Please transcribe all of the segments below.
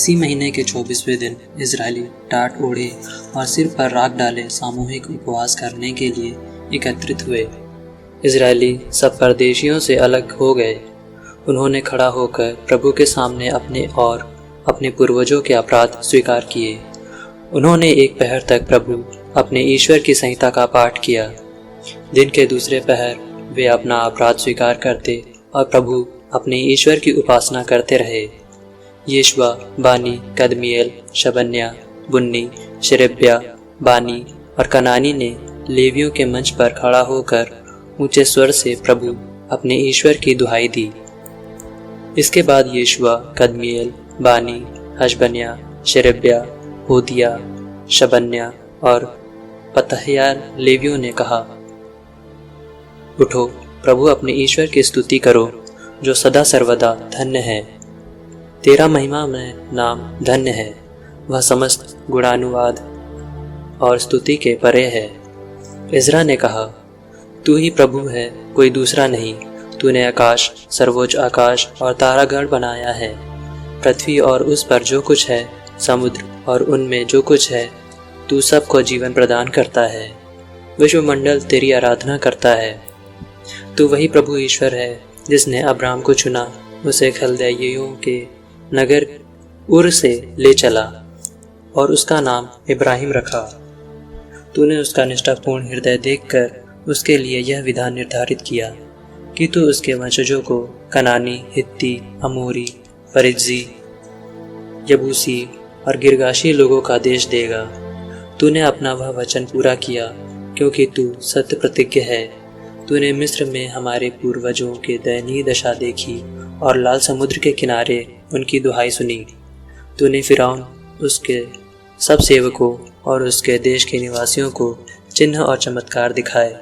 इसी महीने के 24वें दिन इजरायली टाट ओढ़े और सिर पर राख डाले सामूहिक उपवास करने के लिए एकत्रित हुए। इजरायली सब परदेशियों से अलग हो गए। उन्होंने खड़ा होकर प्रभु के सामने अपने और अपने पूर्वजों के अपराध स्वीकार किए। उन्होंने एक पहर तक प्रभु अपने ईश्वर की संहिता का पाठ किया। दिन के दूसरे पहर वे अपना अपराध स्वीकार करते और प्रभु अपने ईश्वर की उपासना करते रहे। यीशुआ, बानी, कदमिएल, शबन्या, बुन्नी, शेरेब्या, बानी और कनानी ने लेवियों के मंच पर खड़ा होकर ऊंचे स्वर से प्रभु अपने ईश्वर की दुहाई दी। इसके बाद यीशुआ, कदमिएल, बानी, हशबन्या, शेरेब्या, होदिया, शबन्या और पतहया लेवियों ने कहा, उठो, प्रभु अपने ईश्वर की स्तुति करो जो सदा सर्वदा धन्य है। तेरा महिमा में नाम धन्य है, वह समस्त गुणानुवाद और स्तुति के परे है। इज़रा ने कहा, तू ही प्रभु है, कोई दूसरा नहीं। तूने आकाश, सर्वोच्च आकाश और तारागण बनाया है। पृथ्वी और उस पर जो कुछ है, समुद्र और उनमें जो कुछ है, तू सबको जीवन प्रदान करता है। विश्वमंडल तेरी आराधना करता है। तू वही प्रभु ईश्वर है जिसने अब्राम को चुना, उसे खलदैयों के नगर उर से ले चला और उसका नाम इब्राहिम रखा। तूने उसका निष्ठापूर्ण हृदय देखकर उसके लिए यह विधान निर्धारित किया कि तू उसके वंशजों को कनानी, हित्ती, अमोरी, परिज्जी, यबूसी और गिरगाशी लोगों का देश देगा। तूने अपना वह वचन पूरा किया क्योंकि तू सत्य प्रतिज्ञ है। तूने मिस्र में हमारे पूर्वजों के दयनीय दशा देखी और लाल समुद्र के किनारे उनकी दुहाई सुनी। तूने फिरौन, उसके सब सेवकों और उसके देश के निवासियों को चिन्ह और चमत्कार दिखाए,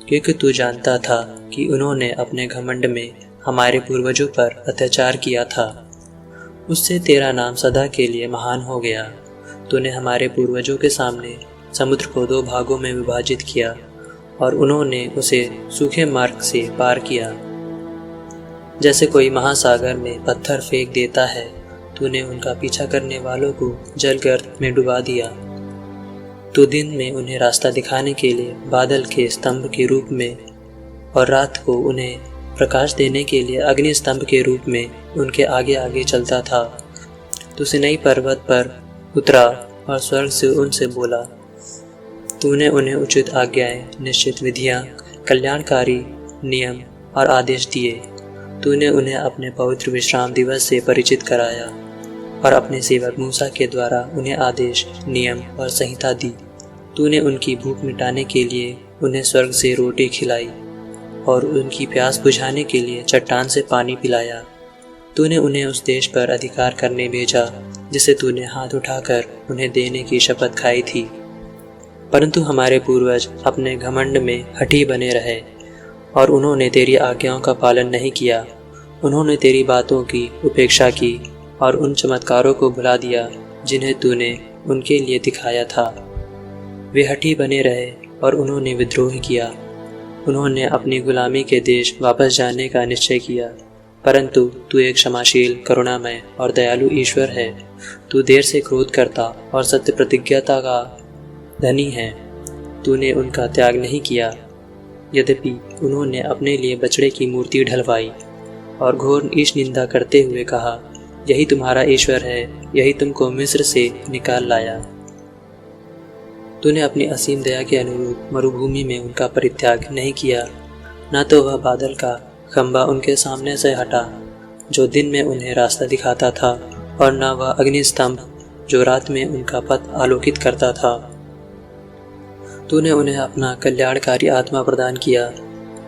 क्योंकि तू जानता था कि उन्होंने अपने घमंड में हमारे पूर्वजों पर अत्याचार किया था। उससे तेरा नाम सदा के लिए महान हो गया। तूने हमारे पूर्वजों के सामने समुद्र को 2 भागों में विभाजित किया और उन्होंने उसे सूखे मार्ग से पार किया। जैसे कोई महासागर में पत्थर फेंक देता है, तूने उनका पीछा करने वालों को जलगर्त में डुबा दिया। तू दिन में उन्हें रास्ता दिखाने के लिए बादल के स्तंभ के रूप में और रात को उन्हें प्रकाश देने के लिए अग्नि स्तंभ के रूप में उनके आगे आगे चलता था। तू सिनाई पर्वत पर उतरा और स्वर्ग से उनसे बोला। तूने उन्हें उचित आज्ञाएं, निश्चित विधियां, कल्याणकारी नियम और आदेश दिए। तूने उन्हें अपने पवित्र विश्राम दिवस से परिचित कराया और अपने सेवक मूसा के द्वारा उन्हें आदेश, नियम और संहिता दी। तूने उनकी भूख मिटाने के लिए उन्हें स्वर्ग से रोटी खिलाई और उनकी प्यास बुझाने के लिए चट्टान से पानी पिलाया। तूने उन्हें उस देश पर अधिकार करने भेजा जिसे तूने हाथ उठाकर उन्हें देने की शपथ खाई थी। परंतु हमारे पूर्वज अपने घमंड में हठी बने रहे और उन्होंने तेरी आज्ञाओं का पालन नहीं किया। उन्होंने तेरी बातों की उपेक्षा की और उन चमत्कारों को भुला दिया जिन्हें तूने उनके लिए दिखाया था। वे हठी बने रहे और उन्होंने विद्रोह किया। उन्होंने अपनी गुलामी के देश वापस जाने का निश्चय किया। परंतु तू एक क्षमाशील, करुणामय और दयालु ईश्वर है। तू देर से क्रोध करता और सत्य प्रतिज्ञता का धनी है। तूने उनका त्याग नहीं किया, यद्यपि उन्होंने अपने लिए बछड़े की मूर्ति ढलवाई और घोर ईश निंदा करते हुए कहा, यही तुम्हारा ईश्वर है, यही तुमको मिस्र से निकाल लाया। तूने अपनी असीम दया के अनुरूप मरुभूमि में उनका परित्याग नहीं किया। न तो वह बादल का खंबा उनके सामने से हटा जो दिन में उन्हें रास्ता दिखाता था, और न वह अग्नि स्तंभ जो रात में उनका पथ आलोकित करता था। तूने उन्हें अपना कल्याणकारी आत्मा प्रदान किया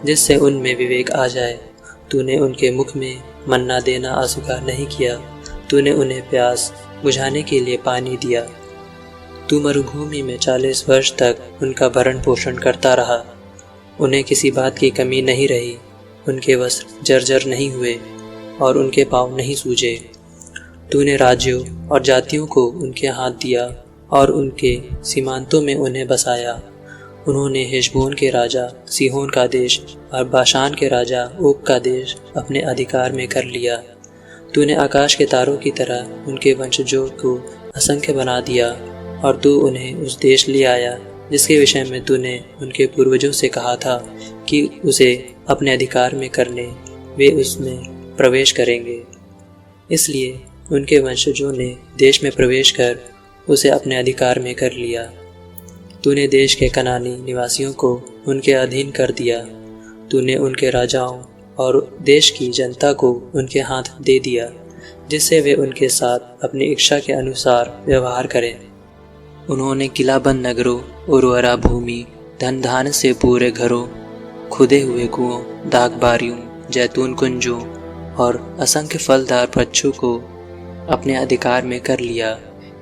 जिससे उनमें विवेक आ जाए। तूने उनके मुख में मन्ना देना अस्वीकार नहीं किया। तूने उन्हें प्यास बुझाने के लिए पानी दिया। तू मरुभूमि में 40 वर्ष तक उनका भरण पोषण करता रहा। उन्हें किसी बात की कमी नहीं रही। उनके वस्त्र जर्जर नहीं हुए और उनके पाँव नहीं सूजे। तूने राज्यों और जातियों को उनके हाथ दिया और उनके सीमांतों में उन्हें बसाया। उन्होंने हेशबोन के राजा सीहोन का देश और बाशान के राजा ओग का देश अपने अधिकार में कर लिया। तूने आकाश के तारों की तरह उनके वंशजों को असंख्य बना दिया और तू उन्हें उस देश ले आया जिसके विषय में तूने उनके पूर्वजों से कहा था कि उसे अपने अधिकार में करने वे उसमें प्रवेश करेंगे। इसलिए उनके वंशजों ने देश में प्रवेश कर उसे अपने अधिकार में कर लिया। तूने देश के कनानी निवासियों को उनके अधीन कर दिया। तूने उनके राजाओं और देश की जनता को उनके हाथ दे दिया, जिससे वे उनके साथ अपनी इच्छा के अनुसार व्यवहार करें। उन्होंने किलाबंद नगरों, उर्वरा भूमि, धन धान से पूरे घरों, खुदे हुए कुओं, दागबारियों, जैतून कुंजों और असंख्य फलदार वृक्षों को अपने अधिकार में कर लिया।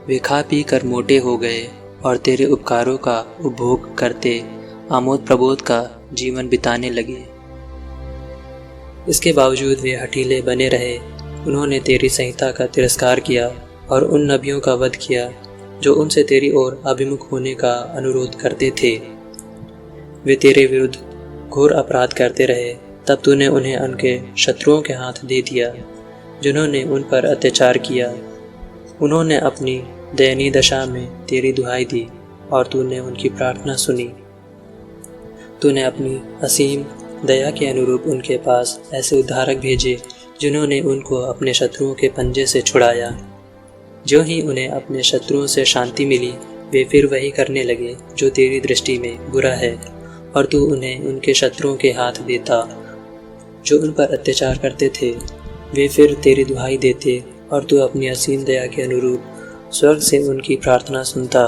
वे खा पी कर मोटे हो गए और तेरे उपकारों का उपभोग करते आमोद प्रमोद का जीवन बिताने लगे। इसके बावजूद वे हठीले बने रहे। उन्होंने तेरी संहिता का तिरस्कार किया और उन नबियों का वध किया जो उनसे तेरी ओर अभिमुख होने का अनुरोध करते थे। वे तेरे विरुद्ध घोर अपराध करते रहे। तब तूने उन्हें उनके शत्रुओं के हाथ दे दिया, जिन्होंने उन पर अत्याचार किया। उन्होंने अपनी दयनीय दशा में तेरी दुहाई दी और तूने उनकी प्रार्थना सुनी। तूने अपनी असीम दया के अनुरूप उनके पास ऐसे उद्धारक भेजे जिन्होंने उनको अपने शत्रुओं के पंजे से छुड़ाया। जो ही उन्हें अपने शत्रुओं से शांति मिली, वे फिर वही करने लगे जो तेरी दृष्टि में बुरा है, और तू उन्हें उनके शत्रुओं के हाथ देता जो उन पर अत्याचार करते थे। वे फिर तेरी दुहाई देते और तू अपनी असीम दया के अनुरूप स्वर्ग से उनकी प्रार्थना सुनता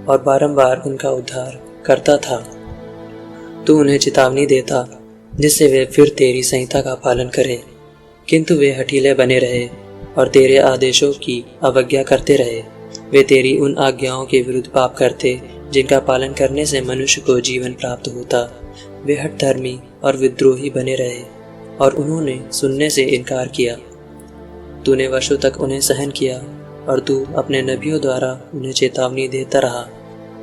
और बारंबार उनका उद्धार करता था। तू उन्हें चेतावनी देता जिससे वे फिर तेरी संहिता का पालन करें, किंतु वे हठीले बने रहे और तेरे आदेशों की अवज्ञा करते रहे। वे तेरी उन आज्ञाओं के विरुद्ध पाप करते जिनका पालन करने से मनुष्य को जीवन प्राप्त होता। वे हठधर्मी और विद्रोही बने रहे और उन्होंने सुनने से इनकार किया। तूने वर्षों तक उन्हें सहन किया और तू अपने नबियों द्वारा उन्हें चेतावनी देता रहा,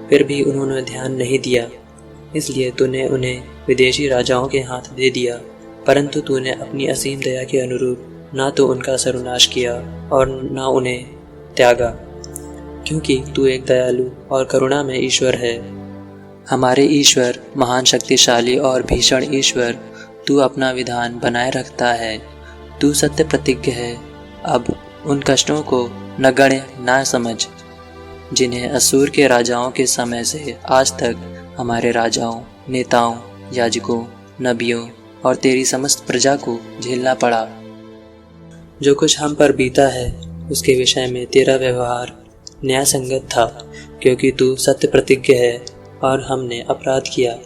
फिर भी उन्होंने ध्यान नहीं दिया। इसलिए तूने उन्हें विदेशी राजाओं के हाथ दे दिया, परंतु तूने अपनी असीम दया के अनुरूप ना तो उनका सर्वनाश किया और ना उन्हें त्यागा, क्योंकि तू एक दयालु और करुणा में ईश्वर है। हमारे ईश्वर, महान शक्तिशाली और भीषण ईश्वर, तू अपना विधान बनाए रखता है। तू सत्य प्रतिज्ञ है। अब उन कष्टों को नगण्य ना समझ जिन्हें असूर के राजाओं के समय से आज तक हमारे राजाओं, नेताओं, याजकों, नबियों और तेरी समस्त प्रजा को झेलना पड़ा। जो कुछ हम पर बीता है उसके विषय में तेरा व्यवहार न्याय संगत था, क्योंकि तू सत्य प्रतिज्ञ है और हमने अपराध किया।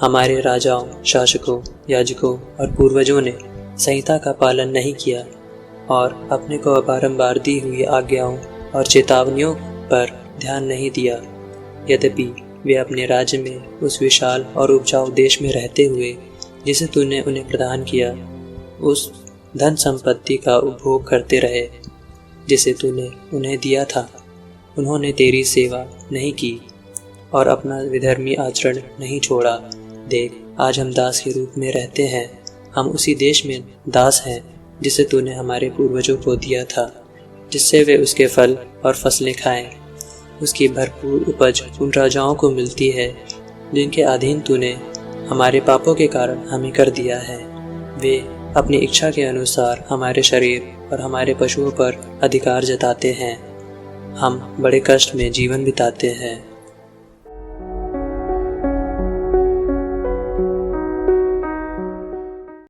हमारे राजाओं, शासकों, याजकों और पूर्वजों ने संहिता का पालन नहीं किया और अपने को बारंबार दी हुई आज्ञाओं और चेतावनियों पर ध्यान नहीं दिया। यद्यपि वे अपने राज्य में उस विशाल और उपजाऊ देश में रहते हुए जिसे तूने उन्हें प्रदान किया, उस धन संपत्ति का उपभोग करते रहे जिसे तूने उन्हें दिया था। उन्होंने तेरी सेवा नहीं की और अपना विधर्मी आचरण नहीं छोड़ा। देख, आज हम दास के रूप में रहते हैं। हम उसी देश में दास हैं जिसे तूने हमारे पूर्वजों को दिया था, जिससे वे उसके फल और फसलें खाएं। उसकी भरपूर उपज उन राजाओं को मिलती है जिनके अधीन तूने हमारे पापों के कारण हमें कर दिया है। वे अपनी इच्छा के अनुसार हमारे शरीर और हमारे पशुओं पर अधिकार जताते हैं। हम बड़े कष्ट में जीवन बिताते हैं।